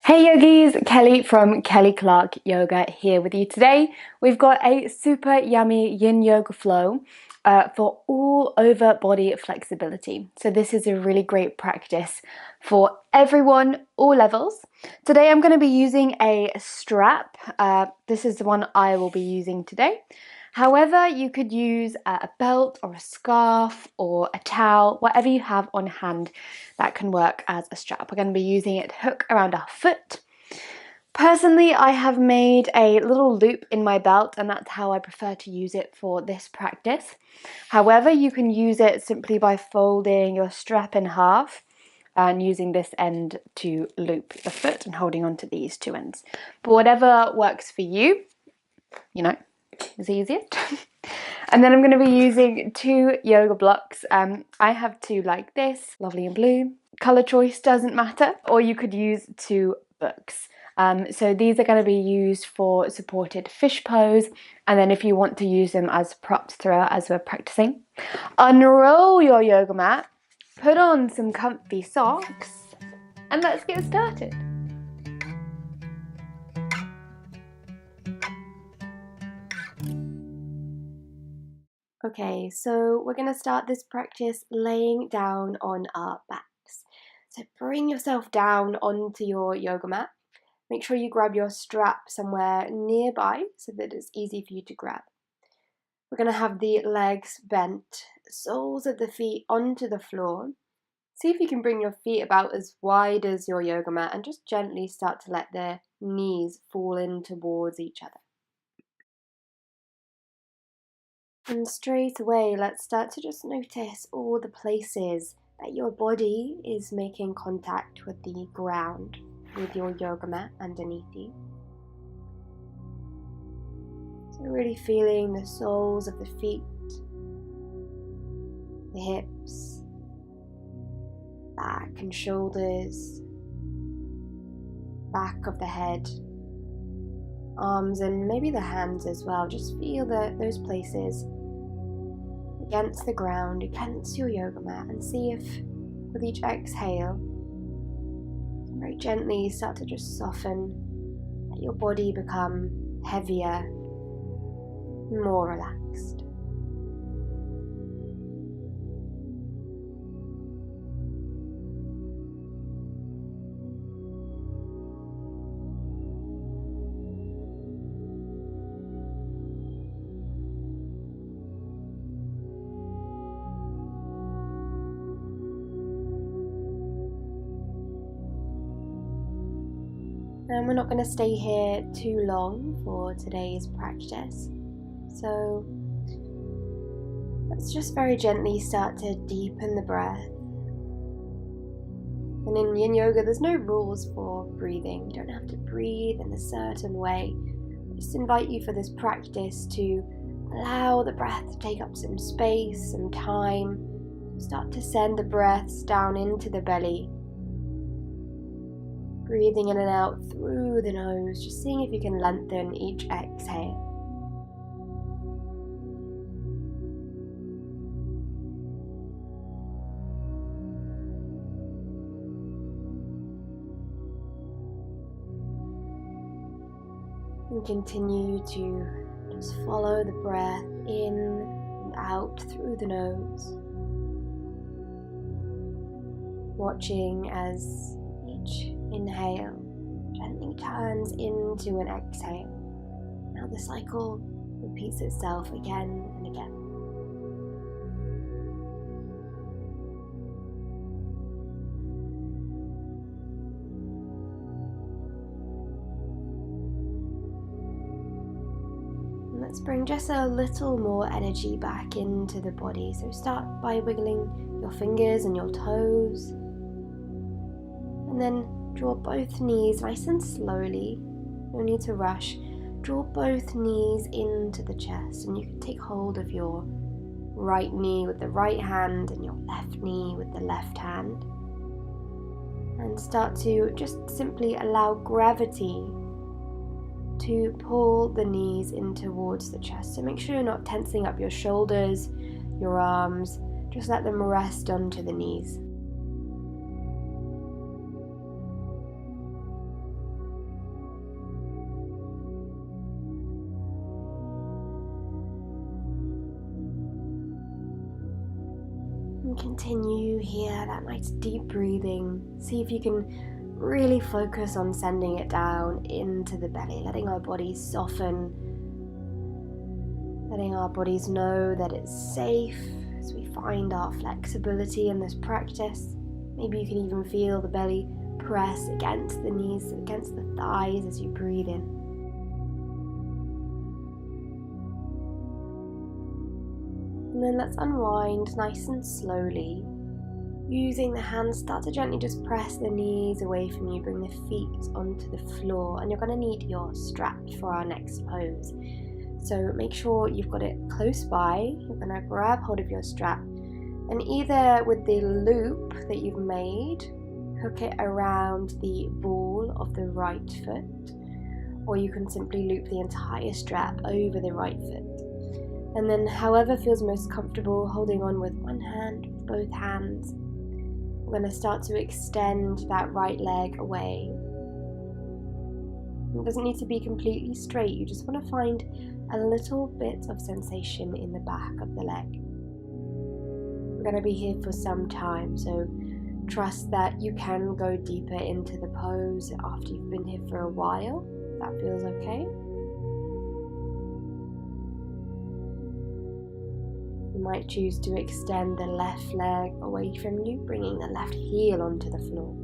Hey yogis, Kelly from Kelly Clarke Yoga here with you today. We've got a super yummy Yin Yoga flow for all over body flexibility. So this is a really great practice for everyone, all levels. Today I'm going to be using a strap. This is the one I will be using today. However, you could use a belt or a scarf or a towel, whatever you have on hand that can work as a strap. We're going to be using it to hook around our foot. Personally, I have made a little loop in my belt, and that's how I prefer to use it for this practice. However, you can use it simply by folding your strap in half and using this end to loop the foot and holding on to these two ends. But whatever works for you, is easiest. And then I'm going to be using two yoga blocks. I have two like this, lovely and blue. Color choice doesn't matter, or you could use two books. So these are going to be used for supported fish pose, and then if you want to use them as props throughout as we're practicing. Unroll your yoga mat, put on some comfy socks, and let's get started. Okay, so we're going to start this practice laying down on our backs. So bring yourself down onto your yoga mat. Make sure you grab your strap somewhere nearby so that it's easy for you to grab. We're going to have the legs bent, soles of the feet onto the floor. See if you can bring your feet about as wide as your yoga mat and just gently start to let the knees fall in towards each other. And straight away, let's start to just notice all the places that your body is making contact with the ground, with your yoga mat underneath you. So really feeling the soles of the feet, the hips, back and shoulders, back of the head, arms and maybe the hands as well. Just feel those places against the ground, against your yoga mat, and see if with each exhale, very gently start to just soften, let your body become heavier, more relaxed. And we're not going to stay here too long for today's practice, so let's just very gently start to deepen the breath. And in Yin Yoga, there's no rules for breathing. You don't have to breathe in a certain way. I just invite you for this practice to allow the breath to take up some space, some time. Start to send the breaths down into the belly. Breathing in and out through the nose, just seeing if you can lengthen each exhale. And continue to just follow the breath in and out through the nose. Watching as each inhale gently turns into an exhale. Now the cycle repeats itself again and again. And let's bring just a little more energy back into the body. So start by wiggling your fingers and your toes. And then draw both knees nice and slowly, no need to rush. Draw both knees into the chest, and you can take hold of your right knee with the right hand and your left knee with the left hand. And start to just simply allow gravity to pull the knees in towards the chest. So make sure you're not tensing up your shoulders, your arms, just let them rest onto the knees. And continue here, that nice deep breathing. See if you can really focus on sending it down into the belly, letting our bodies soften, letting our bodies know that it's safe as we find our flexibility in this practice. Maybe you can even feel the belly press against the knees, against the thighs as you breathe in. And then let's unwind nice and slowly. Using the hands, start to gently just press the knees away from you, bring the feet onto the floor, and you're going to need your strap for our next pose. So make sure you've got it close by. You're going to grab hold of your strap and either with the loop that you've made, hook it around the ball of the right foot, or you can simply loop the entire strap over the right foot. And then however feels most comfortable, holding on with one hand, with both hands. We're going to start to extend that right leg away. It doesn't need to be completely straight, you just want to find a little bit of sensation in the back of the leg. We're going to be here for some time, so trust that you can go deeper into the pose after you've been here for a while. That feels okay. You might choose to extend the left leg away from you, bringing the left heel onto the floor.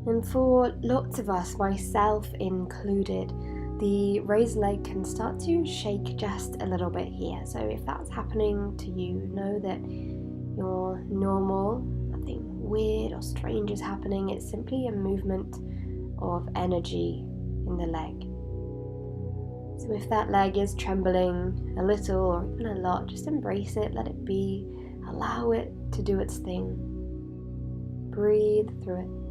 And for lots of us, myself included, the raised leg can start to shake just a little bit here. So if that's happening to you, know that you're normal, nothing weird or strange is happening. It's simply a movement of energy in the leg. So if that leg is trembling a little or even a lot, just embrace it, let it be, allow it to do its thing. Breathe through it.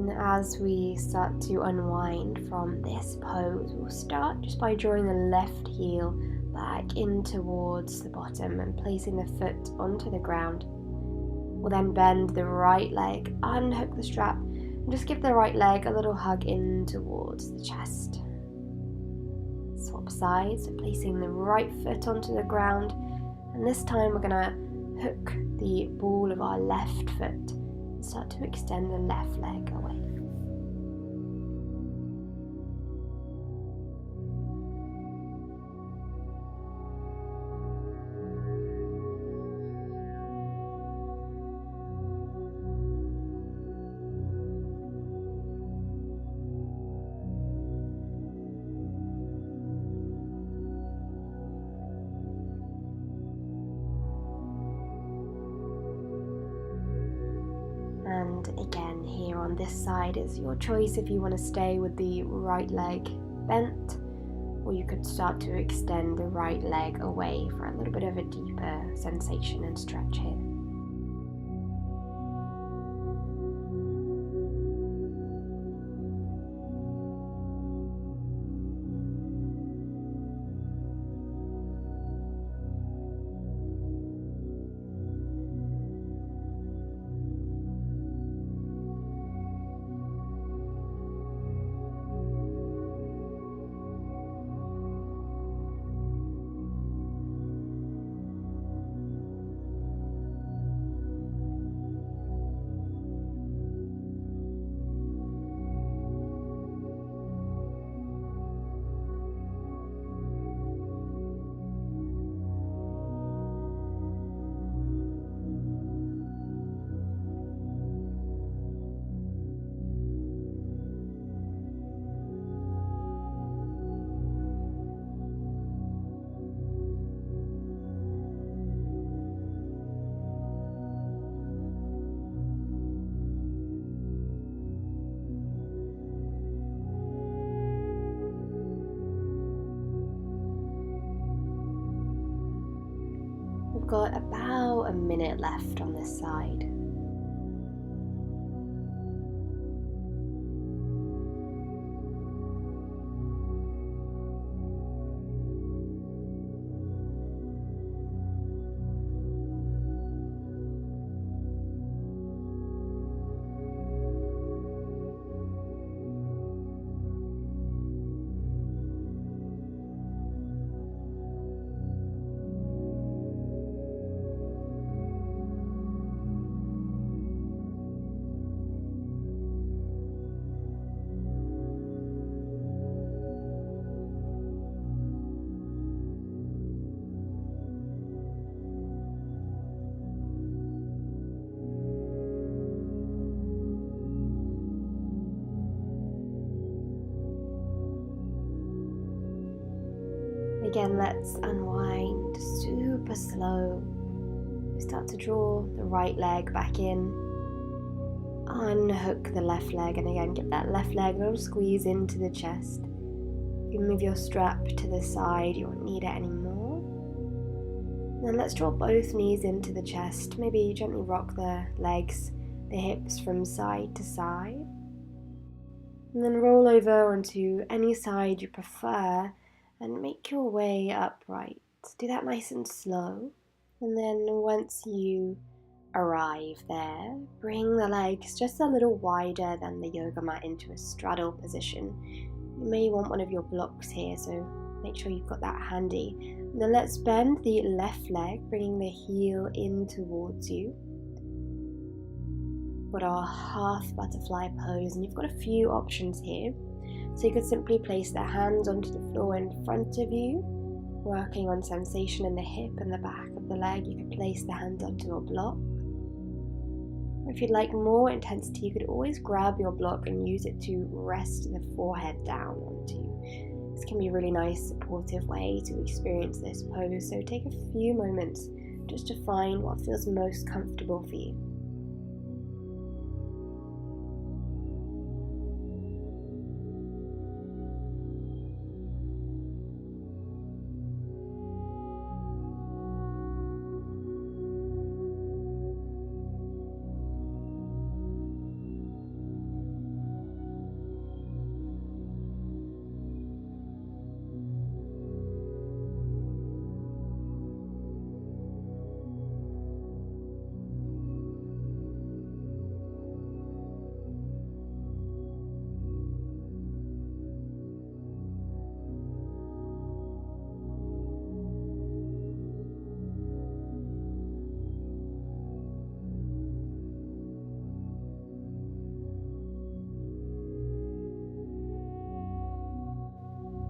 And as we start to unwind from this pose, we'll start just by drawing the left heel back in towards the bottom and placing the foot onto the ground. We'll then bend the right leg, unhook the strap, and just give the right leg a little hug in towards the chest. Swap sides, so placing the right foot onto the ground, and this time we're going to hook the ball of our left foot. Start to extend the left leg away. And again, here on this side is your choice if you want to stay with the right leg bent, or you could start to extend the right leg away for a little bit of a deeper sensation and stretch here. got about a minute left on this side. Again, let's unwind super slow. Start to draw the right leg back in. Unhook the left leg, and again, give that left leg a little squeeze into the chest. You can move your strap to the side, you won't need it anymore. And then let's draw both knees into the chest. Maybe gently rock the legs, the hips from side to side. And then roll over onto any side you prefer and make your way upright. Do that nice and slow. And then once you arrive there, bring the legs just a little wider than the yoga mat into a straddle position. You may want one of your blocks here, so make sure you've got that handy. And then let's bend the left leg, bringing the heel in towards you. We've got our half butterfly pose, and you've got a few options here. So you could simply place the hands onto the floor in front of you, working on sensation in the hip and the back of the leg. You could place the hands onto a block. Or if you'd like more intensity, you could always grab your block and use it to rest the forehead down onto. This can be a really nice supportive way to experience this pose, so take a few moments just to find what feels most comfortable for you.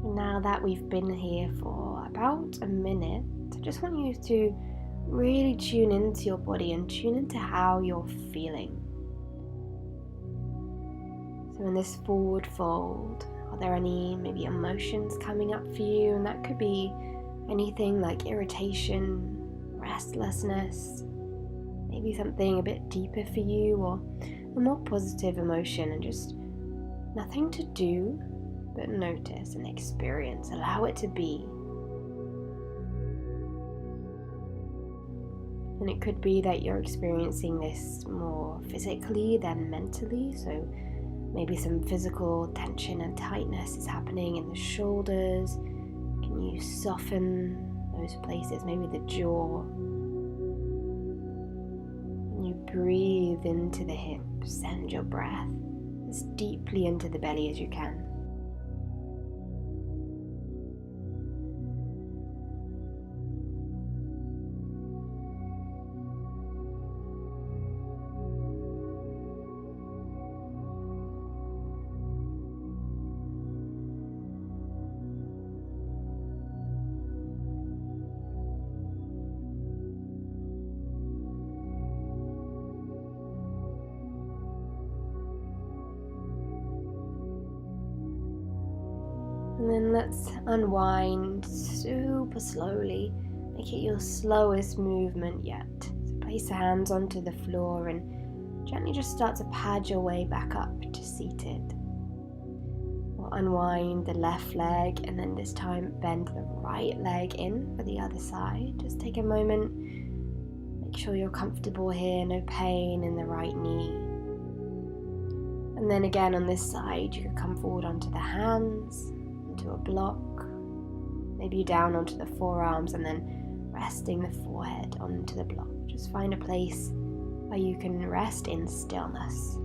Now that we've been here for about a minute, I just want you to really tune into your body and tune into how you're feeling. So in this forward fold, are there any maybe emotions coming up for you? And that could be anything like irritation, restlessness, maybe something a bit deeper for you, or a more positive emotion, and just nothing to do but notice and experience. Allow it to be. And it could be that you're experiencing this more physically than mentally, so maybe some physical tension and tightness is happening in the shoulders. Can you soften those places, maybe the jaw? And you breathe into the hips, send your breath as deeply into the belly as you can. And then let's unwind super slowly. Make it your slowest movement yet. So place the hands onto the floor and gently just start to pad your way back up to seated. We'll unwind the left leg, and then this time bend the right leg in for the other side. Just take a moment sure you're comfortable here, no pain in the right knee. And then again on this side, you could come forward onto the hands, into a block, maybe down onto the forearms, and then resting the forehead onto the block. Just find a place where you can rest in stillness.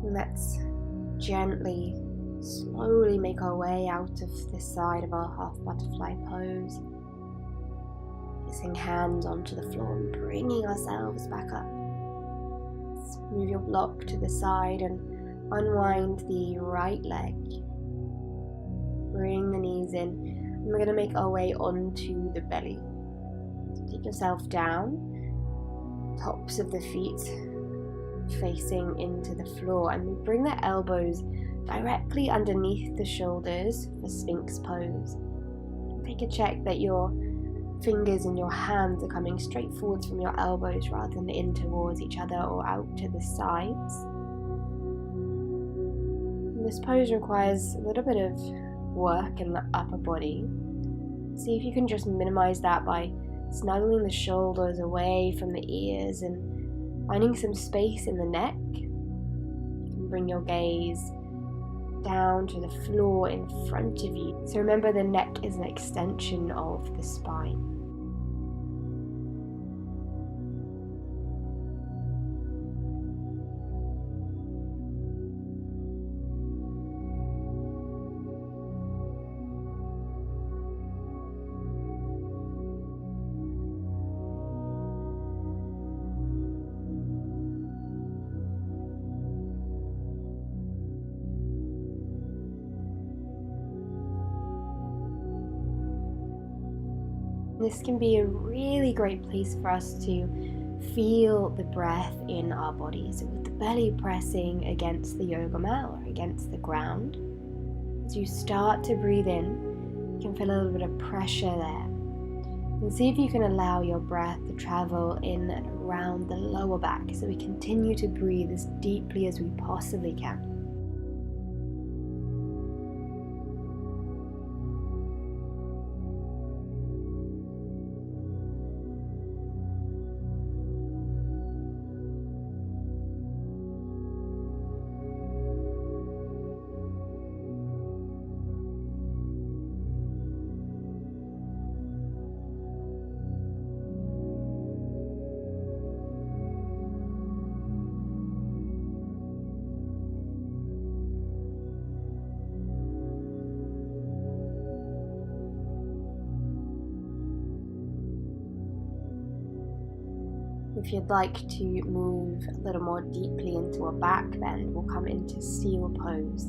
Let's gently, slowly make our way out of this side of our half butterfly pose. Placing hands onto the floor and bringing ourselves back up. Let's move your block to the side and unwind the right leg. Bring the knees in. And we're going to make our way onto the belly. So take yourself down, tops of the feet facing into the floor, and we bring the elbows directly underneath the shoulders for Sphinx pose. Take a check that your fingers and your hands are coming straight forwards from your elbows rather than in towards each other or out to the sides. And this pose requires a little bit of work in the upper body. See if you can just minimize that by snuggling the shoulders away from the ears and finding some space in the neck. You can bring your gaze down to the floor in front of you. So remember, the neck is an extension of the spine. This can be a really great place for us to feel the breath in our bodies, with the belly pressing against the yoga mat or against the ground. As you start to breathe in, you can feel a little bit of pressure there. And see if you can allow your breath to travel in and around the lower back so we continue to breathe as deeply as we possibly can. If you'd like to move a little more deeply into a back bend, we'll come into seal pose.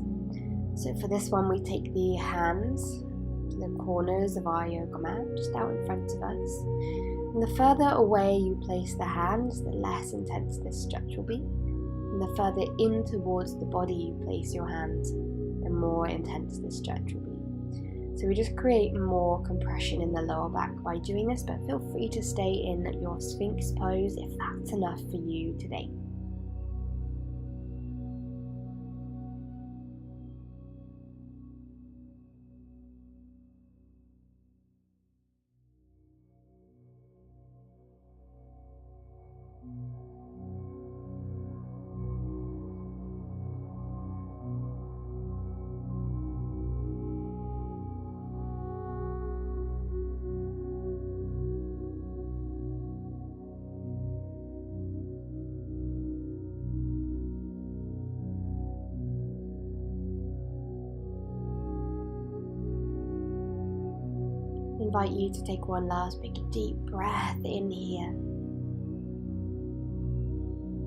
So for this one, we take the hands to the corners of our yoga mat, just out in front of us. And the further away you place the hands, the less intense this stretch will be. And the further in towards the body you place your hands, the more intense this stretch will be. So we just create more compression in the lower back by doing this, but feel free to stay in your Sphinx pose if that's enough for you today. Invite you to take one last big deep breath in here.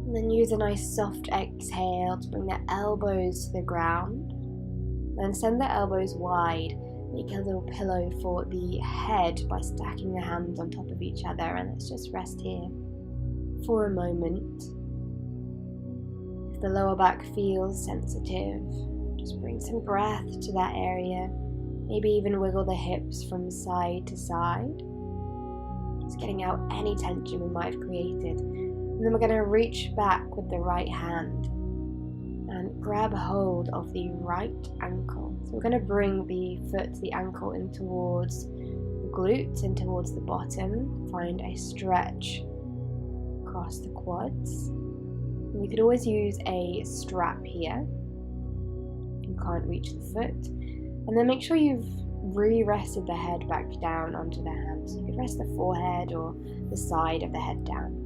And then use a nice soft exhale to bring the elbows to the ground. Then send the elbows wide. Make a little pillow for the head by stacking the hands on top of each other. And let's just rest here for a moment. If the lower back feels sensitive, just bring some breath to that area. Maybe even wiggle the hips from side to side. Just getting out any tension we might have created. And then we're going to reach back with the right hand and grab hold of the right ankle. So we're going to bring the foot, the ankle, in towards the glutes and towards the bottom. Find a stretch across the quads. And you could always use a strap here if you can't reach the foot. And then make sure you've re-rested the head back down onto the hands. You could rest the forehead or the side of the head down.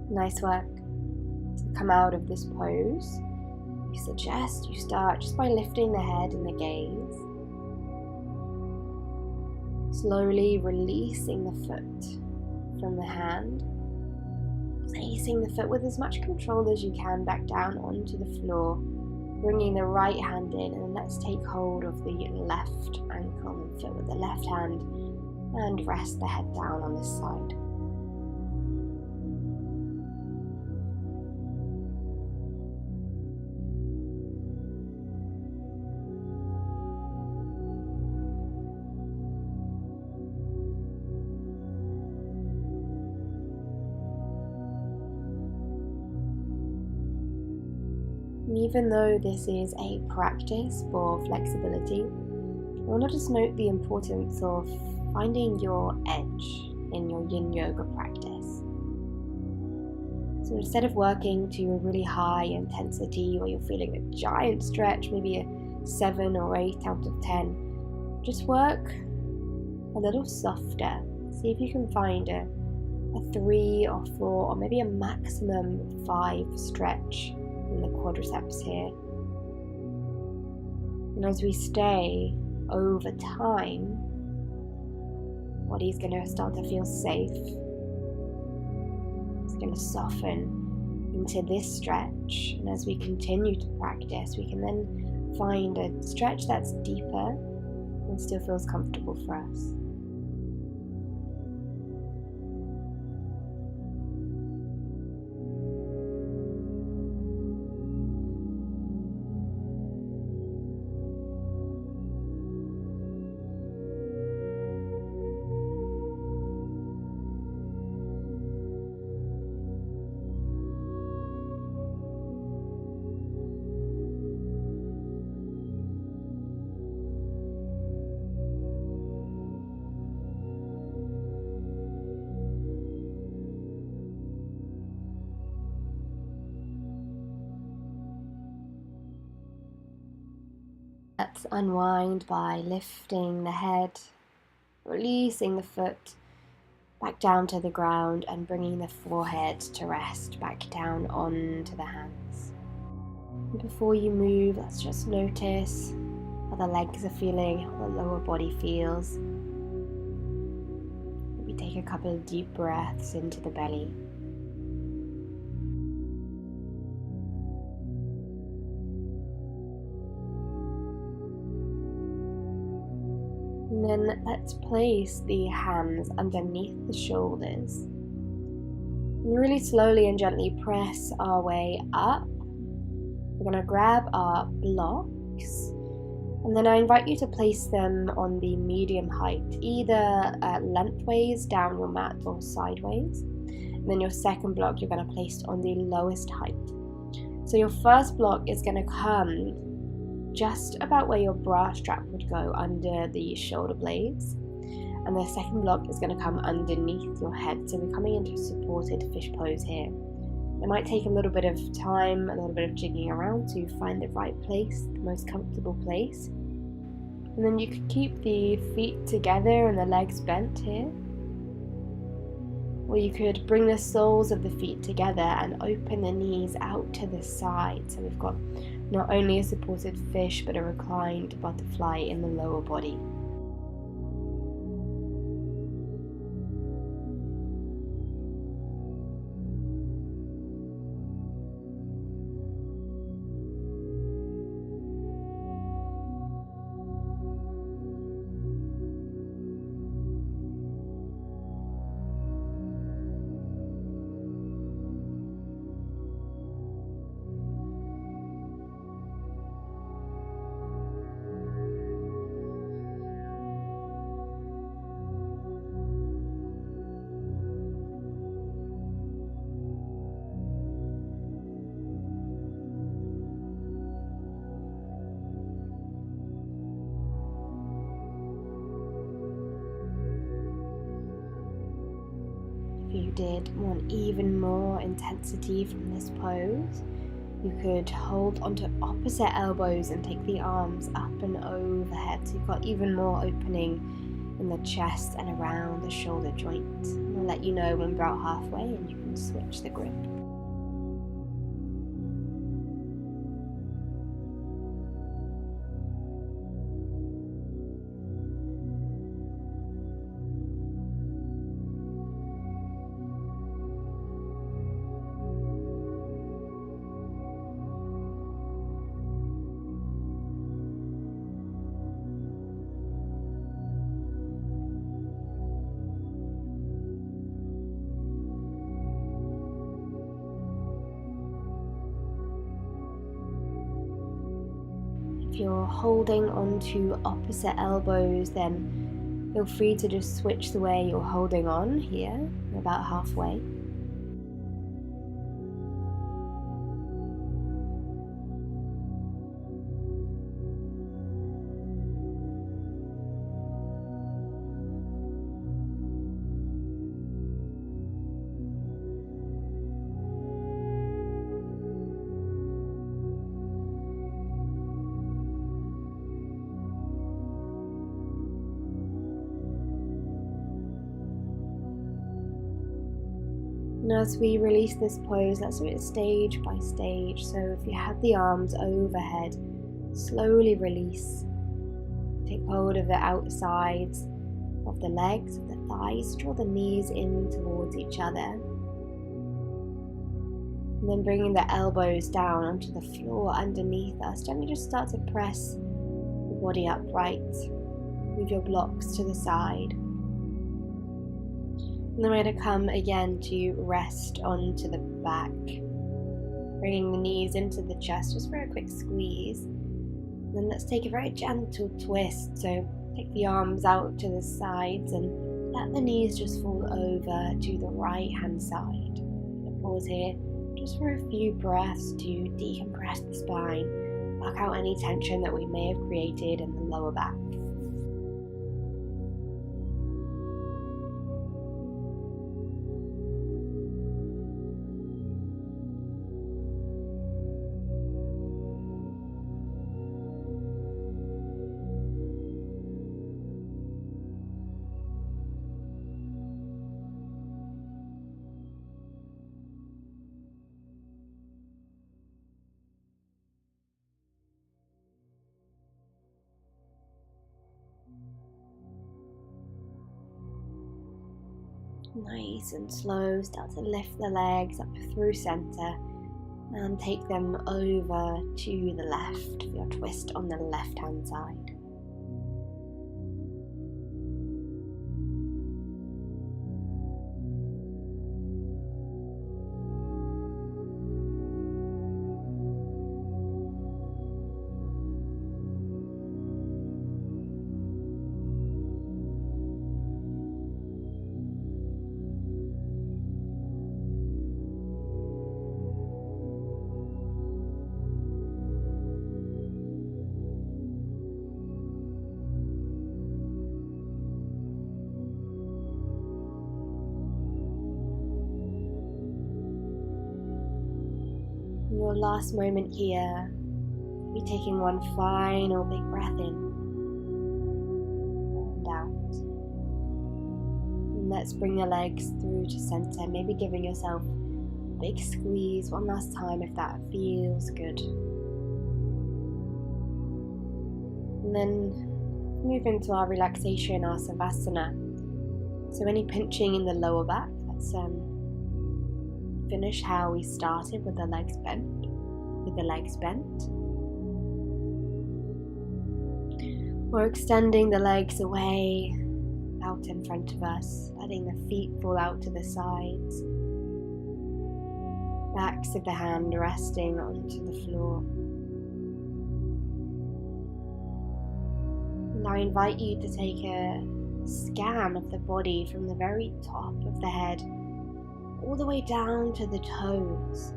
Nice work. To come out of this pose, we suggest you start just by lifting the head and the gaze. Slowly releasing the foot from the hand. Placing the foot with as much control as you can back down onto the floor. Bringing the right hand in, and let's take hold of the left ankle and foot with the left hand and rest the head down on this side. And even though this is a practice for flexibility, I want to just note the importance of finding your edge in your Yin Yoga practice. So instead of working to a really high intensity where you're feeling a giant stretch, maybe a 7 or 8 out of 10, just work a little softer. See if you can find a 3 or 4 or maybe a maximum 5 stretch in the quadriceps here. And as we stay over time, body's going to start to feel safe. It's going to soften into this stretch, and as we continue to practice, we can then find a stretch that's deeper and still feels comfortable for us. Let's unwind by lifting the head, releasing the foot back down to the ground and bringing the forehead to rest back down onto the hands. And before you move, let's just notice how the legs are feeling, how the lower body feels. Maybe take a couple of deep breaths into the belly. And then let's place the hands underneath the shoulders. And really slowly and gently press our way up. We're going to grab our blocks. And then I invite you to place them on the medium height, either lengthways down your mat or sideways. And then your second block you're going to place on the lowest height. So your first block is going to come just about where your bra strap would go, under the shoulder blades, and the second block is going to come underneath your head. So we're coming into a supported fish pose here. It might take a little bit of time, a little bit of jigging around to find the right place, the most comfortable place. And then you could keep the feet together and the legs bent here, or you could bring the soles of the feet together and open the knees out to the side. So we've got not only a supported fish, but a reclined butterfly in the lower body. If you did want even more intensity from this pose, you could hold onto opposite elbows and take the arms up and overhead, so you've got even more opening in the chest and around the shoulder joint. And I'll let you know when we're about halfway and you can switch the grip. If you're holding onto opposite elbows, then feel free to just switch the way you're holding on here, about halfway. as we release this pose, let's do it stage by stage. So if you have the arms overhead, slowly release. Take hold of the outsides of the legs, of the thighs, draw the knees in towards each other. And then bringing the elbows down onto the floor underneath us, gently just start to press the body upright. Move your blocks to the side. And then we're going to come again to rest onto the back. Bringing the knees into the chest just for a quick squeeze. And then let's take a very gentle twist. So take the arms out to the sides and let the knees just fall over to the right hand side. Pause here just for a few breaths to decompress the spine, work out any tension that we may have created in the lower back. Nice and slow, start to lift the legs up through center and take them over to the left for your twist on the left hand side. Your last moment here, be taking one final big breath in and out. And let's bring the legs through to center, maybe giving yourself a big squeeze one last time if that feels good. And then move into our relaxation, our savasana. So any pinching in the lower back, let's finish how we started with the legs bent. We're extending the legs away, out in front of us, letting the feet fall out to the sides. Backs of the hand resting onto the floor. And I invite you to take a scan of the body from the very top of the head all the way down to the toes.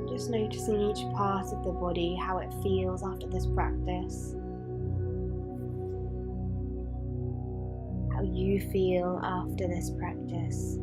Just noticing each part of the body, how it feels after this practice. How you feel after this practice.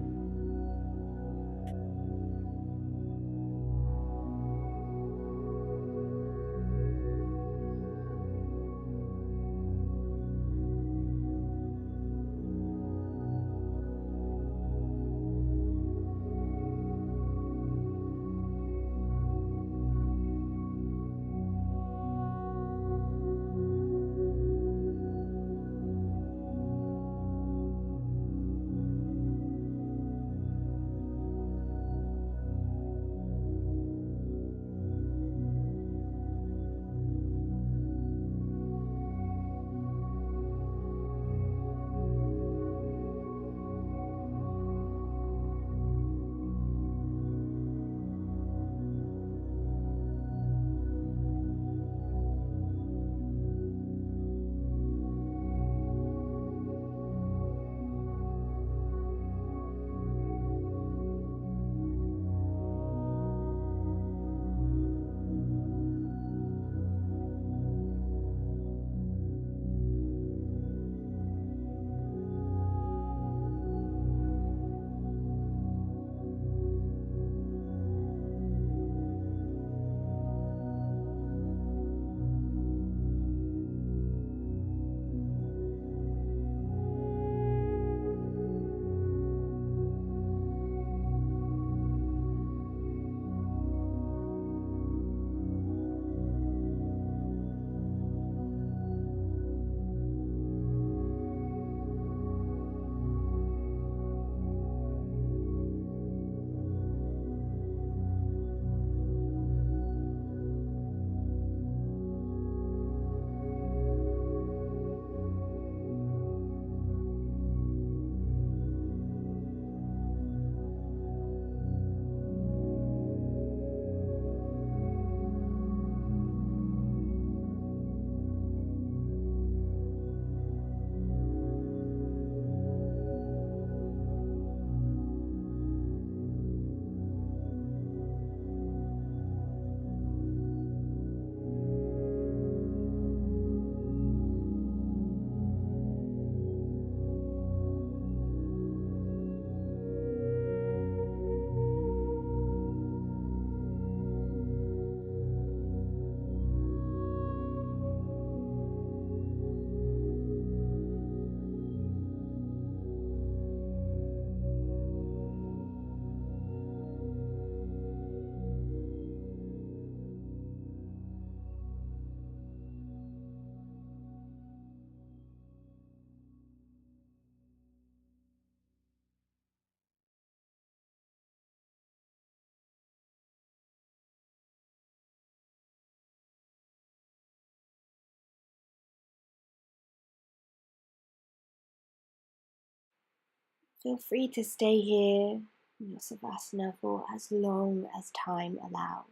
Feel free to stay here in your Savasana for as long as time allows.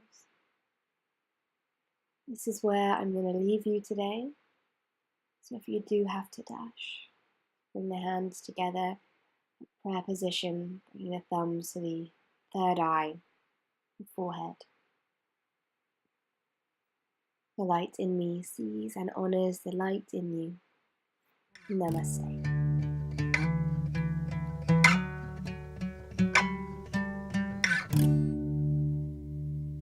This is where I'm going to leave you today. So if you do have to dash, bring the hands together, prayer position, bring the thumbs to the third eye, the forehead. The light in me sees and honors the light in you. Namaste.